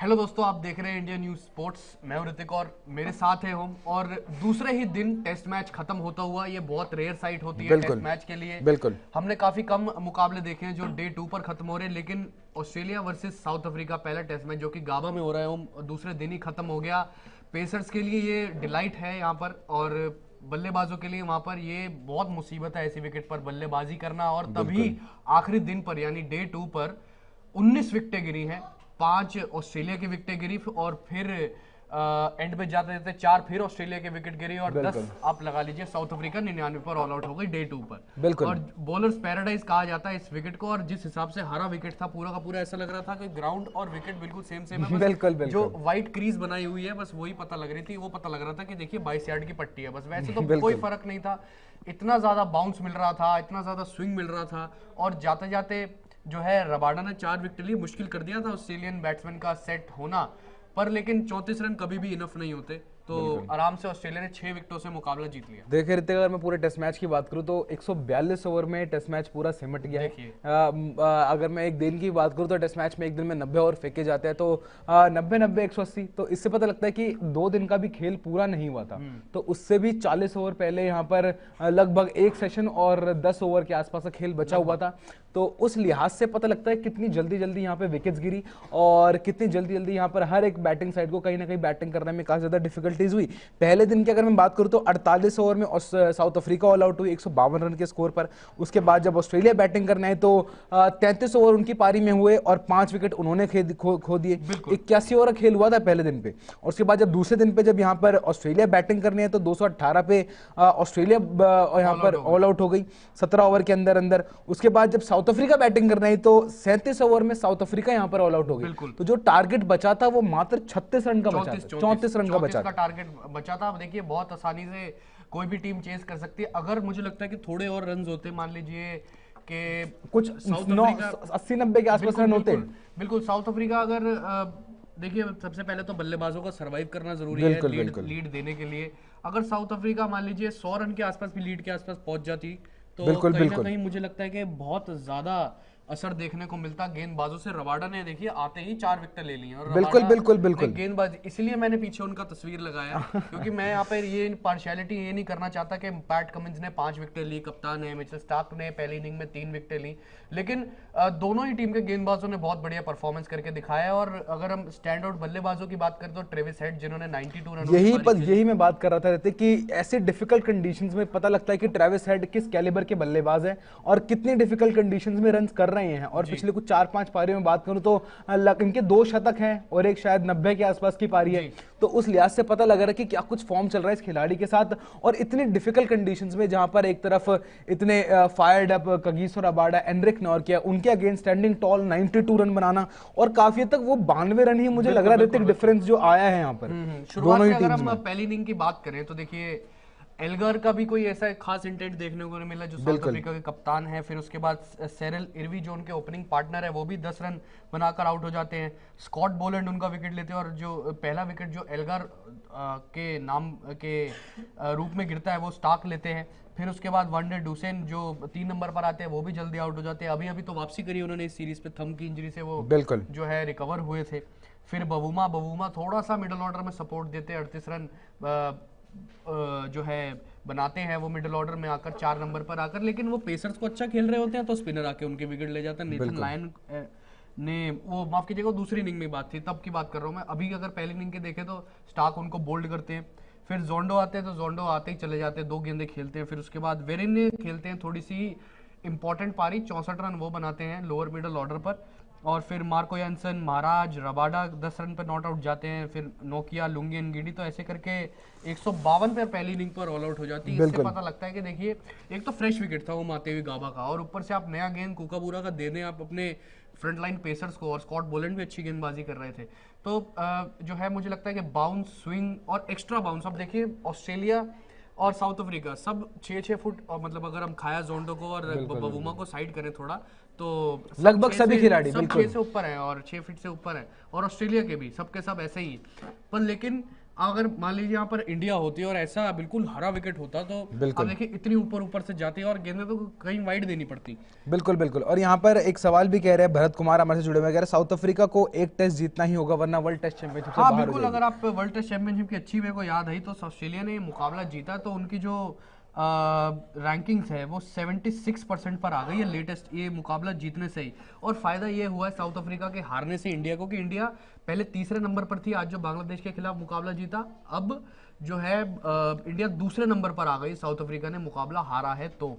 Hello दोस्तों, आप देख रहे हैं इंडिया न्यूज स्पोर्ट्स। मैं हूं ऋतिक और मेरे साथ है हम। और दूसरे ही दिन टेस्ट मैच खत्म होता हुआ, ये बहुत रेयर साइट होती है टेस्ट बिल्कुल मैच के लिए। बिल्कुल। हमने काफी कम मुकाबले देखे हैं जो डे 2 पर खत्म हो रहे हैं, लेकिन ऑस्ट्रेलिया वर्सेस साउथ अफ्रीका पहला टेस्ट मैच जो कि गाबा में हो रहा है, वो दूसरे दिन ही खत्म हो गया। पेसर्स के लिए ये डिलाइट है यहाँ पर, और बल्लेबाजों के लिए वहां पर ये बहुत मुसीबत है ऐसी विकेट पर बल्लेबाजी करना। और तभी बिल्कुल आखिरी दिन पर यानी डे 2 पर 19 विकेटें गिरी हैं। 5 ऑस्ट्रेलिया की विकेटें गिरी और फिर एंड पे जाते जाते 4 फिर ऑस्ट्रेलिया की विकेट गिरी और 10 बिल्कुल आप लगा लीजिए साउथ अफ्रीका 99 पर ऑल आउट हो गई डे 2 पर। बिल्कुल और बॉलर्स पैराडाइज कहा जाता है इस विकेट को। और जिस हिसाब से हरा विकेट था पूरा का पूरा, ऐसा लग रहा था कि ग्राउंड और विकेट बिल्कुल सेम सेम है, बस बिल्कुल जो बिल्कुल व्हाइट क्रीज बनाई हुई है बस वही पता लग रही थी। वो पता लग रहा था कि देखिए 22 यार्ड की पट्टी है बस, वैसे तो कोई बिल्कुल फर्क नहीं था। इतना ज्यादा बाउंस मिल रहा था, इतना ज्यादा स्विंग मिल रहा था। और जाते जाते जो है रबाडा ने 4 विकेट लिए, मुश्किल कर दिया था ऑस्ट्रेलियन बैट्समैन का सेट होना। पर लेकिन 34 रन कभी भी इनफ नहीं होते, तो आराम से ऑस्ट्रेलिया ने 6 विकेटों से मुकाबला जीत लिया। देखिए ऋतिक, अगर मैं पूरे टेस्ट मैच की बात करूं तो 142 ओवर में टेस्ट मैच पूरा सिमट गया है। अगर मैं एक दिन की बात करूं तो टेस्ट मैच में एक दिन में 90 ओवर फेंके जाते हैं, तो 90 180, तो इससे पता लगता है कि 2 दिन का भी खेल पूरा नहीं हुआ था। तो उससे भी 40 ओवर पहले यहाँ पर लगभग एक सेशन और 10 ओवर के आसपास का खेल बचा हुआ था। तो उस लिहाज से पता लगता है कितनी जल्दी जल्दी यहाँ पे विकेट्स गिरी और कितनी जल्दी जल्दी यहाँ पर हर एक बैटिंग साइड को कहीं ना कहीं बैटिंग करने में काफी ज्यादा डिफिकल्टीज हुई। पहले दिन की अगर मैं बात करूं तो 48 ओवर में साउथ अफ्रीका ऑल आउट हुई 152 रन के स्कोर पर। उसके बाद जब ऑस्ट्रेलिया बैटिंग करने आई तो 33 ओवर उनकी पारी में हुए और 5 विकेट उन्होंने खो दिए। 81 ओवर का खेल हुआ था पहले दिन पे। और उसके बाद जब दूसरे दिन पे जब यहाँ पर ऑस्ट्रेलिया बैटिंग करनी है तो 218 पे ऑस्ट्रेलिया यहाँ पर ऑल आउट हो गई 17 ओवर के अंदर अंदर। उसके बाद जब साउथ अफ्रीका बैटिंग करना है तो 37 ओवर में साउथ अफ्रीका यहाँ पर ऑल आउट हो गई। तो जो टारगेट बचा था वो मात्र 36 रन का बचा था, 34 रन का बचा था। टारगेट बचा था। अब देखिए बहुत आसानी से कोई भी टीम चेस कर सकती है। अगर मुझे लगता है कि थोड़े और रन होते, मान लीजिए कि कुछ 80-90 के आसपास रन होते। बिल्कुल साउथ अफ्रीका अगर देखिए सबसे पहले तो बल्लेबाजों का सरवाइव करना जरूरी है लीड देने के लिए। अगर साउथ अफ्रीका मान लीजिए 100 रन के आसपास भी लीड के आसपास पहुंच जाती तो कहीं ना कहीं मुझे लगता है कि बहुत ज्यादा असर देखने को मिलता गेंदबाजों से। रबाडा ने देखिए आते ही 4 विकेट ले ली और बिल्कुल गेंदबाजी, इसलिए मैंने पीछे उनका तस्वीर लगाया क्योंकि मैं यहाँ पर ये पार्शियलिटी ये नहीं करना चाहता कि पैट कमिंस ने 5 विकेट ली, कप्तान है मिचेल स्टार्क ने पहली इनिंग में 3 विकेट ली, लेकिन दोनों ही टीम के गेंदबाजों ने बहुत बढ़िया परफॉर्मेंस करके दिखाया। और अगर हम स्टैंड आउट बल्लेबाजों की बात करें तो ट्रेविस हेड जिन्होंने 92 रन, यही मैं बात कर रहा था कि ऐसे डिफिकल्ट कंडीशंस में पता लगता है कि ट्रेविस हेड किस कैलिबर के बल्लेबाज है और कितनी डिफिकल्ट कंडीशंस में रन कर रहे हैं। और पिछले कुछ 4-5 पारियों में बात करूं तो इनके 2 शतक हैं और एक शायद 90 के आसपास की पारी है। तो उस लिहाज से पता लग रहा है कि क्या कुछ फॉर्म चल रहा है इस खिलाड़ी के साथ। और इतनी डिफिकल्ट कंडीशंस में जहां पर एक तरफ इतने fired up Kagiso Rabada, Anrich Nortje, उनके अगेंस्ट स्टैंडिंग टॉल 92 रन बनाना और काफी तक वो 92 रन ही मुझे लग रहा है डिफरेंस जो आया है यहाँ पर दोनों ही टीम्स में। हम पहली इनिंग की बात करें तो देखिए एल्गर का भी कोई ऐसा खास इंटेंट देखने को नहीं मिला जो साउथ अफ्रीका के कप्तान है। फिर उसके बाद सेरिल इरवी जो उनके ओपनिंग पार्टनर है वो भी 10 रन बनाकर आउट हो जाते हैं। स्कॉट बोलैंड उनका विकेट लेते हैं और जो पहला विकेट जो एल्गर के नाम के रूप में गिरता है वो स्टार्क लेते हैं। फिर उसके बाद वनडे डुसेन जो 3 नंबर पर आते हैं वो भी जल्दी आउट हो जाते हैं। अभी अभी तो वापसी करी उन्होंने इस सीरीज पे, थंब की इंजरी से वो जो है रिकवर हुए थे। फिर बवूमा थोड़ा सा मिडिल ऑर्डर में सपोर्ट देते हैं, 38 रन जो है बनाते हैं वो मिडिल ऑर्डर में आकर 4 नंबर पर आकर। लेकिन वो पेसर्स को अच्छा खेल रहे होते हैं तो स्पिनर आके उनके विकेट ले जाता है। नेथन लायन ने वो माफ कीजिएगा दूसरी इनिंग में बात थी तब की बात कर रहा हूँ मैं। अभी अगर पहली इनिंग के देखें तो स्टार्क उनको बोल्ड करते हैं। फिर जोंडो आते हैं तो जोंडो आते ही चले जाते हैं, 2 गेंदें खेलते हैं। फिर उसके बाद वेरिन खेलते हैं थोड़ी सी इंपॉर्टेंट पारी, 64 रन वो बनाते हैं लोअर मिडिल ऑर्डर पर। और फिर मार्को यानसन, महाराज, रबाडा 10 रन पर नॉट आउट जाते हैं। फिर नोकिया, लुंगी, गिडी, तो ऐसे करके 152 पर पहली इनिंग पर ऑल आउट हो जाती है। इससे पता लगता है कि देखिए एक तो फ्रेश विकेट था वो माते हुए गाबा का, और ऊपर से आप नया गेंद कुकाबूरा का दे दें आप अपने फ्रंट लाइन पेसर्स को। और स्कॉट बोलैंड भी अच्छी गेंदबाजी कर रहे थे। तो जो है मुझे लगता है कि बाउंस, स्विंग और एक्स्ट्रा बाउंस, अब देखिए ऑस्ट्रेलिया और साउथ अफ्रीका सब 6-6 फुट, और मतलब अगर हम खाया जोंडो को और बवूमा को साइड करें थोड़ा तो लगभग सभी खिलाड़ी सब 6 से ऊपर है और 6 फीट से ऊपर है। और ऑस्ट्रेलिया के भी सबके सब ऐसे ही। पर लेकिन अगर मान लीजिए यहाँ पर इंडिया होती है और ऐसा बिल्कुल हरा विकेट होता तो आप देखिए इतनी ऊपर ऊपर से जाती है और गेंदें तो कहीं वाइड देनी पड़ती। बिल्कुल बिल्कुल। और यहाँ पर एक सवाल भी कह रहे हैं भरत कुमार हमारे से जुड़े हुए, कह रहे साउथ अफ्रीका को एक टेस्ट जीतना ही होगा वरना वर्ल्ड टेस्ट चैंपियनशिप से हाँ बाहर हो बिल्कुल, जाएगी। अगर आप वर्ल्ड टेस्ट चैंपियनशिप की अच्छी मेरे को याद है तो ऑस्ट्रेलिया ने मुकाबला जीता तो उनकी जो रैंकिंग्स है वो 76% पर आ गई है लेटेस्ट ये मुकाबला जीतने से ही। और फायदा ये हुआ है साउथ अफ्रीका के हारने से इंडिया को, कि इंडिया पहले तीसरे नंबर पर थी आज जो बांग्लादेश के खिलाफ मुकाबला जीता, अब जो है इंडिया दूसरे नंबर पर आ गई, साउथ अफ्रीका ने मुकाबला हारा है तो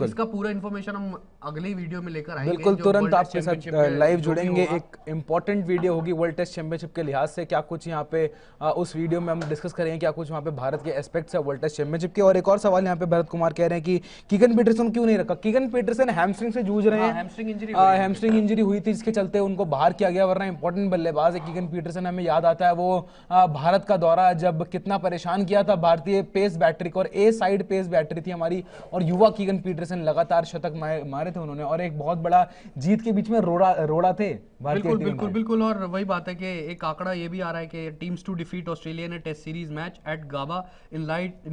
इसका पूरा इन्फॉर्मेशन हम अगली वीडियो में लेकर आएंगे। बिल्कुल, तुरंत आपके साथ लाइव जुड़ेंगे। एक इंपॉर्टेंट वीडियो होगी वर्ल्ड टेस्ट चैंपियनशिप के लिहाज से, क्या कुछ यहाँ पे उस वीडियो में हम डिस्कस करेंगे क्या कुछ वहाँ पे भारत के एस्पेक्ट्स है वर्ल्ड टेस्ट चैंपियनशिप के। और एक और सवाल यहाँ पे भरत कुमार कह रहे हैं कि कीगन पीटरसन क्यों नहीं रखा। कीगन पीटरसन हैमस्ट्रिंग से जूझ रहे हैं, हैमस्ट्रिंग इंजरी हुई थी जिसके चलते उनको बाहर किया गया, वरना इंपॉर्टेंट बल्लेबाज है कीगन पीटरसन। हमें याद आता है वो भारत का दौरा जब कितना परेशान किया था भारतीय पेस बैटरी को, और ए साइड पेस बैटरी थी हमारी, और युवा कीगन पीटरसन लगातार शतक मारे थे उन्होंने और एक बहुत बड़ा जीत के बीच में रोड़ा थे भारतीय टीम। बिल्कुल। और वही बात है कि एक आंकड़ा ये भी आ रहा है कि टीम्स टू डिफीट ऑस्ट्रेलिया ने test series match at Gabba in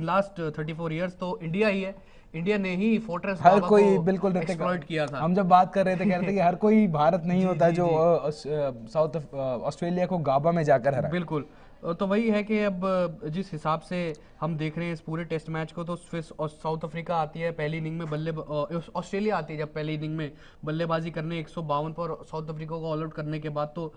last 34 years, तो इंडिया ही है, इंडिया ने ही फोर्ट्रेस हर कोई को बिल्कुल एक्सप्लॉइट किया था। हम जब बात कर रहे थे कह रहे थे कि हर कोई भारत नहीं होता जो ऑस्ट्रेलिया को गाबा में जाकर हरा। बिल्कुल, तो वही है कि अब जिस हिसाब से हम देख रहे हैं इस पूरे टेस्ट मैच को, तो फिर साउथ अफ्रीका आती है पहली इनिंग में ऑस्ट्रेलिया आती है जब पहली इनिंग में बल्लेबाजी करने 152 पर साउथ अफ्रीका को ऑल आउट करने के बाद तो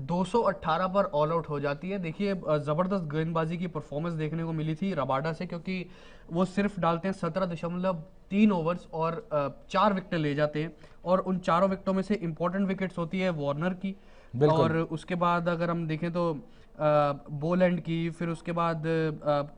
218 पर ऑल आउट हो जाती है। देखिए ज़बरदस्त गेंदबाजी की परफॉर्मेंस देखने को मिली थी रबाडा से, क्योंकि वो सिर्फ डालते हैं 17.3 ओवर्स और 4 विकेटें ले जाते हैं, और उन चारों विकेटों में से इंपॉर्टेंट विकेट्स होती है वार्नर की, और उसके बाद अगर हम देखें तो बोलैंड की, फिर उसके बाद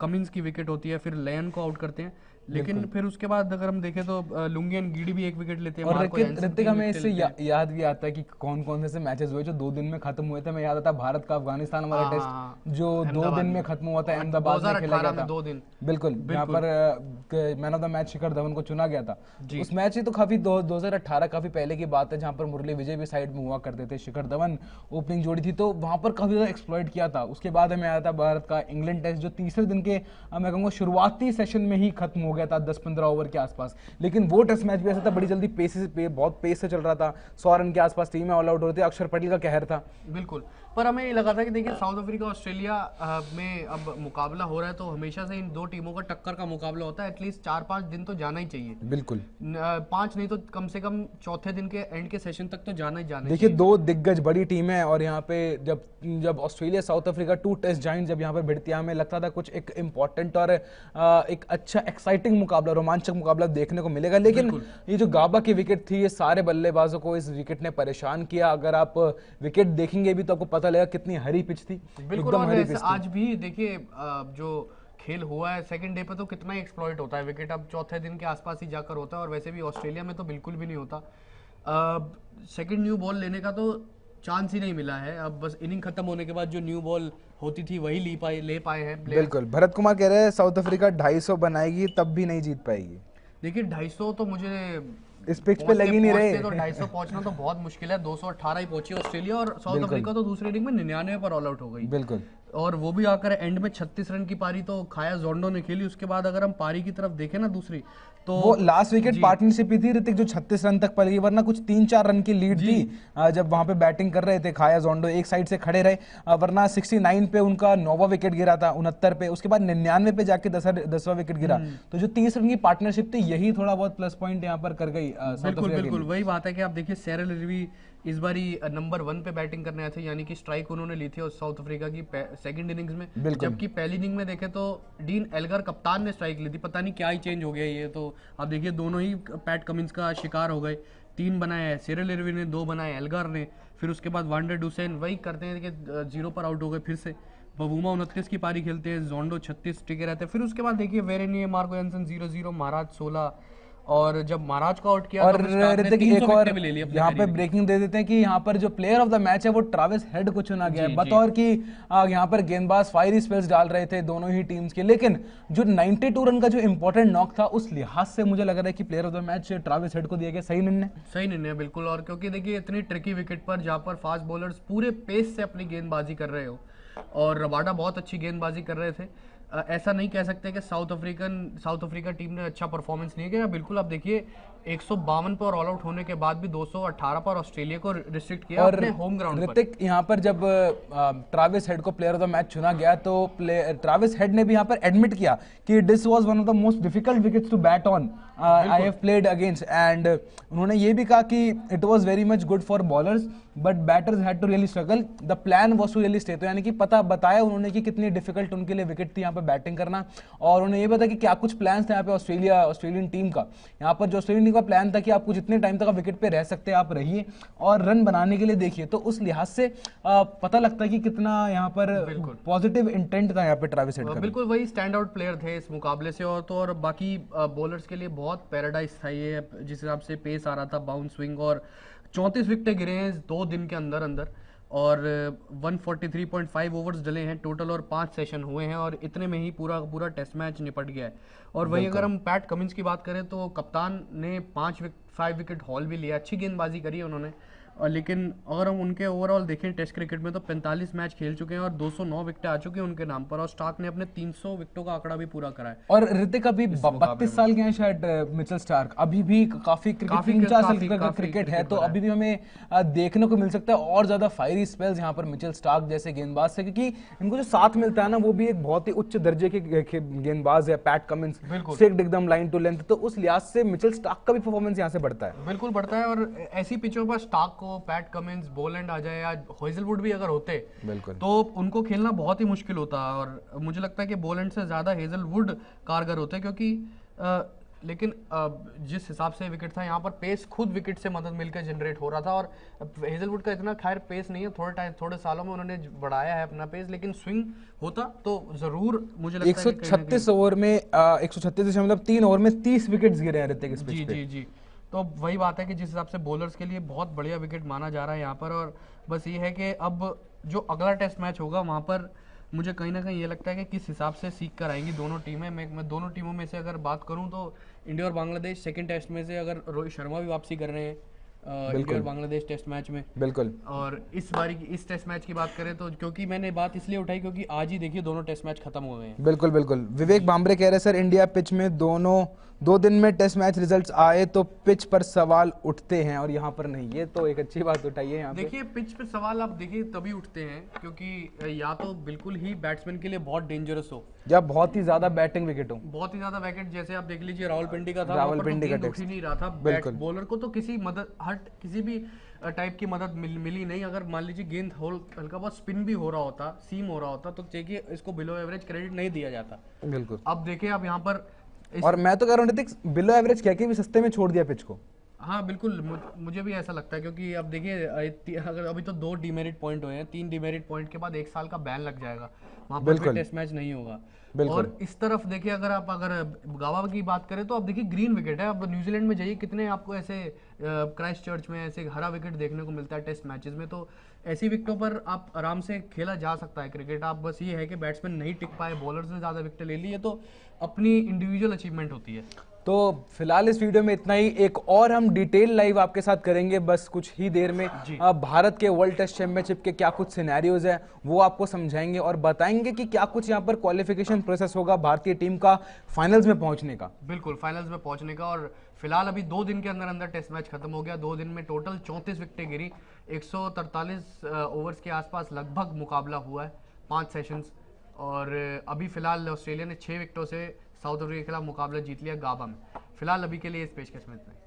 कमिंस की विकेट होती है, फिर लेयन को आउट करते हैं, लेकिन फिर उसके बाद अगर हम देखें तो लुंगियन गीडी भी एक विकेट लेते हैं। और ऋतिक हमें इससे याद भी आता है कि कौन कौन से मैचेस हुए जो 2 दिन में खत्म हुए थे। मैं याद आता भारत का अफगानिस्तान वाला टेस्ट जो 2 दिन में खत्म हुआ था, अहमदाबाद में खेला गया था। 2 दिन बिल्कुल, यहाँ पर man of the match Shikhar Dhawan को चुना गया था। उस मैच ही तो काफी 2018 काफी पहले की बात है जहाँ पर मुरली विजय भी साइड में हुआ करते थे, शिखर धवन ओपनिंग जोड़ी थी, तो वहां पर काफी ज्यादा एक्सप्लॉइट किया था। उसके बाद हमें आया था भारत का इंग्लैंड टेस्ट जो तीसरे दिन के मैं कहूँगा शुरुआती सेशन में ही खत्म हो गया था 10-15 ओवर के आसपास, लेकिन वो टेस्ट मैच भी ऐसा था बड़ी जल्दी बहुत पेस से चल रहा था, 100 रन के आसपास टीमें ऑल आउट हो रही थी, अक्षर पटेल का कहर था। बिल्कुल, पर हमें ये लगा था कि देखिए साउथ अफ्रीका ऑस्ट्रेलिया में अब मुकाबला हो रहा है तो हमेशा से इन दो टीमों का टक्कर का मुकाबला होता है, एटलीस्ट 4-5 दिन तो जाना ही चाहिए। बिल्कुल, 5 नहीं तो कम से कम चौथे दिन के एंड के सेशन तक तो जाना ही जाना। देखिए 2 दिग्गज बड़ी टीम है और यहाँ पे जब ऑस्ट्रेलिया साउथ अफ्रीका 2 टेस्ट जाइंट जब यहाँ पे भिड़ती है, हमें लगता था कुछ एक इंपॉर्टेंट और एक अच्छा एक्साइटिंग मुकाबला, रोमांचक मुकाबला देखने को मिलेगा, लेकिन ये जो गाबा की विकेट थी ये सारे बल्लेबाजों को इस विकेट ने परेशान किया। अगर आप विकेट देखेंगे भी तो आपको पता लगेगा कितनी हरी पिच थी, एकदम हरी पिच थी। आज भी देखिए जो खेल हुआ है सेकंड डे पे तो कितना ही एक्सप्लॉइट होता है विकेट, अब चौथे दिन के आसपास ही जाकर होता है, और वैसे भी ऑस्ट्रेलिया में तो बिल्कुल भी नहीं होता। सेकंड न्यू बॉल लेने का तो चांस ही नहीं मिला है, अब बस इनिंग खत्म होने के बाद जो न्यू बॉल होती थी वही ले पाए हैं। बिल्कुल, भरत कुमार कह रहे हैं साउथ अफ्रीका 250 बनाएगी तब भी नहीं जीत पाएगी। देखिए 250 तो मुझे इस पिच पे लगी नहीं रहे, तो 250 पहुंचना तो बहुत मुश्किल है। 218 ही पहुंची ऑस्ट्रेलिया, और साउथ अफ्रीका तो दूसरी इनिंग में 99 पर ऑल आउट हो गई। बिल्कुल, और वो भी आकर एंड में 36 रन की पारी तो खाया जोंडो ने खेली। उसके बाद अगर हम पारी की तरफ देखें ना दूसरी, तो वो लास्ट विकेट पार्टनरशिप ही थी ऋतिक जो 36 रन तक पड़ी, वरना कुछ 3-4 रन की लीड थी जब वहां पे बैटिंग कर रहे थे खाया जोंडो, एक साइड से खड़े रहे, वरना 69 पे उनका 9वां विकेट गिरा था, 69 पे, उसके बाद 99 पे जाके 10वां विकेट गिरा। तो जो 30 रन की पार्टनरशिप थी यही थोड़ा बहुत प्लस पॉइंट यहाँ पर कर गई। बिल्कुल वही बात है कि आप देखिए सैरल रिवी इस बारी नंबर 1 पे बैटिंग करने आए थे, यानी कि स्ट्राइक उन्होंने ली थी और साउथ अफ्रीका की सेकंड इनिंग्स में, जबकि पहली इनिंग में देखें तो डीन एल्गर कप्तान ने स्ट्राइक ली थी। पता नहीं क्या ही चेंज हो गया ये, तो आप देखिए दोनों ही पैट कमिंस का शिकार हो गए। 3 बनाए सैरल इरविन ने, 2 बनाए एल्गर ने, फिर उसके बाद वांडर डुसेन वही करते हैं कि 0 पर आउट हो गए। फिर से बबूमा 29 की पारी खेलते हैं, जोंडो 36 टिके रहते हैं। फिर उसके बाद देखिए वेरेनिए, मार्को एंसन 0-0, महाराज 16, और जब महाराज को आउट किया और ऋतिक एक और यहाँ पे ब्रेकिंग दे देते हैं कि यहाँ पर जो प्लेयर ऑफ द मैच है वो ट्रेविस हेड को चुना गया है, बतौर कि यहाँ पर गेंदबाज फायरी स्पेल्स डाल रहे थे दोनों ही टीम्स के, लेकिन जो 92 रन का जो इंपॉर्टेंट नॉक था उस लिहाज से मुझे लग रहा है कि player of the match Travis head को दिया गया। सही निर्णय बिल्कुल, और क्योंकि देखिए इतनी ट्रिकी विकेट पर जहाँ पर फास्ट बॉलर्स पूरे पेस से अपनी गेंदबाजी कर रहे हो, और रबाडा बहुत अच्छी गेंदबाजी कर रहे थे। ऐसा नहीं कह सकते कि साउथ अफ्रीका टीम ने अच्छा परफॉर्मेंस नहीं किया, बिल्कुल। आप देखिए 152 पर ऑल आउट होने के बाद भी 218 पर ऑस्ट्रेलिया को रिस्ट्रिक्ट किया और अपने होम ग्राउंड पर। ऋतिक, यहाँ पर जब ट्रेविस हेड को प्लेयर ऑफ द मैच चुना गया तो ट्रेविस हेड ने भी यहाँ पर एडमिट किया कि this was one of the most difficult wickets to bat on I have played against, and उन्होंने ये भी कहा कि it was very much good for bowlers but batters had to really struggle, the plan was to really stay. तो यानी कि बताया उन्होंने कि कितनी डिफिकल्ट उनके लिए विकेट थी यहाँ पर बैटिंग करना, और उन्होंने ये बताया कि क्या कुछ प्लान्स थे यहाँ पे ऑस्ट्रेलियन टीम का। यहाँ पर जो ऑस्ट्रेलियन टीम का प्लान था कि आपको जितने टाइम तक आप विकेट पे रह सकते हैं आप रहिए और रन बनाने के लिए देखिए, तो उस लिहाज से पता लगता है कि कितना यहाँ पर पॉजिटिव इंटेंट था यहाँ पे ट्रेविस हेड का। बिल्कुल वही स्टैंड आउट प्लेयर थे इस मुकाबले से, और तो और बाकी बॉलर्स के लिए बहुत पैराडाइज था ये, जिस हिसाब से पेस आ रहा था, बाउंस स्विंग, और 34 विकेटें गिरे हैं 2 दिन के अंदर और 143.5 ओवर्स डले हैं टोटल और 5 सेशन हुए हैं, और इतने में ही पूरा टेस्ट मैच निपट गया है। और वहीं अगर हम पैट कमिंस की बात करें तो कप्तान ने 5 विकेट हॉल भी लिया, अच्छी गेंदबाजी करी है उन्होंने। और लेकिन अगर हम उनके ओवरऑल देखें टेस्ट क्रिकेट में तो 45 मैच खेल चुके हैं और 209 विकेटें आ चुकी हैं उनके नाम पर, और स्टार्क ने अपने 300 विकेटों का आंकड़ा भी पूरा करा है। और ऋतिक अभी 32 साल के हैं शायद मिचेल स्टार्क, अभी भी काफी 3-4 साल का क्रिकेट है, तो अभी भी हमें देखने को मिल सकता है और ज्यादा फायरी स्पेल्स यहाँ पर मिचेल स्टार्क जैसे गेंदबाज से, क्योंकि इनको जो साथ मिलता है ना वो भी एक बहुत ही उच्च दर्जे के गेंदबाज है पैट कमिंस, स्ट्रेट एकदम लाइन टू लेंथ, तो उस लिहाज से मिचेल स्टार्क का भी परफॉर्मेंस यहाँ से बढ़ता है। बिल्कुल बढ़ता है, और ऐसी पिचों पर स्टार्क को पैट कमिंस, बोलैंड आ जाए या हेजलवुड भी अगर होते तो उनको खेलना बहुत ही मुश्किल होता, और मुझे लगता है कि बोलैंड से ज्यादा हेजलवुड कारगर होते, क्योंकि लेकिन जिस हिसाब से विकेट था यहाँ पर पेस खुद विकेट से मदद मिलकर जनरेट हो रहा था, और हेजलवुड का इतना खैर पेस नहीं है, थोड़े सालों में उन्होंने बढ़ाया है अपना पेस, लेकिन स्विंग होता तो जरूर मुझे लगता है 136 ओवर में 136.3 ओवर में 30 विकेट्स गिरे हैं ऋतिक इस पिच पे। जी। तो वही बात है कि जिस हिसाब से बॉलर्स के लिए बहुत बढ़िया विकेट माना जा रहा है यहाँ पर, और बस ये है कि अब जो अगला टेस्ट मैच होगा वहाँ पर मुझे कहीं ना कहीं ये लगता है कि किस हिसाब से सीख कर आएंगी दोनों टीमें। मैं दोनों टीमों में से अगर बात करूं तो इंडिया और बांग्लादेश सेकंड टेस्ट में से अगर रोहित शर्मा भी वापसी कर रहे हैं इंडिया और बांग्लादेश टेस्ट मैच में, बिल्कुल। और इस बारी की इस टेस्ट मैच की बात करें तो क्योंकि मैंने बात इसलिए उठाई क्योंकि आज ही देखिए दोनों टेस्ट मैच खत्म हो गए हैं। बिल्कुल। विवेक बांबरे कह रहे सर इंडिया पिच में 2 दिन में टेस्ट मैच रिजल्ट्स आए तो पिच पर सवाल उठते हैं और यहाँ पर नहीं, ये तो एक अच्छी बात उठाई है यहाँ पे। देखिए पिच पर सवाल आप देखिए तभी उठते हैं क्योंकि या तो बिल्कुल ही बैट्समैन के लिए बहुत डेंजरस हो या बहुत ही ज्यादा बैटिंग विकेट हो, बहुत ही ज्यादा विकेट, जैसे आप देख लीजिए रावलपिंडी का था, रावलपिंडी का उठ ही नहीं रहा था, बॉलर को तो किसी भी टाइप की मदद मिली नहीं। अगर मान लीजिए गेंद हल्का बहुत स्पिन भी हो रहा होता, सीम हो रहा होता, तो देखिए इसको बिलो एवरेज क्रेडिट नहीं दिया जाता। बिल्कुल। अब देखिए आप यहाँ पर और मैं तो कह रहा हूँ बिलो एवरेज कह के भी सस्ते में छोड़ दिया पिच को। हाँ बिल्कुल, मुझे भी ऐसा लगता है क्योंकि अब देखिए अगर अभी तो 2 डीमेरिट पॉइंट हुए हैं, 3 डीमेरिट पॉइंट के बाद 1 साल का बैन लग जाएगा, वहां पर भी टेस्ट मैच नहीं होगा। और इस तरफ देखिए अगर गावा की बात करें तो अब देखिए ग्रीन विकेट है। अब न्यूजीलैंड में जाइए कितने आपको ऐसे क्राइस्ट चर्च में ऐसे हरा विकेट देखने को मिलता है टेस्ट मैचेस में, तो ऐसी विकेटों पर आप आराम से खेला जा सकता है क्रिकेट। आप बस ये है कि बैट्समैन नहीं टिक पाए, बॉलर्स ने ज्यादा विकेट ले ली है, तो अपनी इंडिविजुअल अचीवमेंट होती है। तो फिलहाल इस वीडियो में इतना ही, एक और हम डिटेल लाइव आपके साथ करेंगे बस कुछ ही देर में। भारत के वर्ल्ड टेस्ट चैंपियनशिप के क्या कुछ सिनेरियोज है वो आपको समझाएंगे और बताएंगे कि क्या कुछ यहाँ पर क्वालिफिकेशन प्रोसेस होगा भारतीय टीम का फाइनल्स में पहुंचने का। बिल्कुल, फाइनल्स में पहुंचने का। और फिलहाल अभी 2 दिन के अंदर टेस्ट मैच खत्म हो गया। 2 दिन में टोटल 34 विकेटें गिरी, 143 ओवर्स के आसपास लगभग मुकाबला हुआ है, 5 सेशंस। और अभी फिलहाल ऑस्ट्रेलिया ने 6 विकेटों से साउथ अफ्रीका के खिलाफ मुकाबला जीत लिया गाबा में। फिलहाल अभी के लिए इस पेशकश में इतना ही।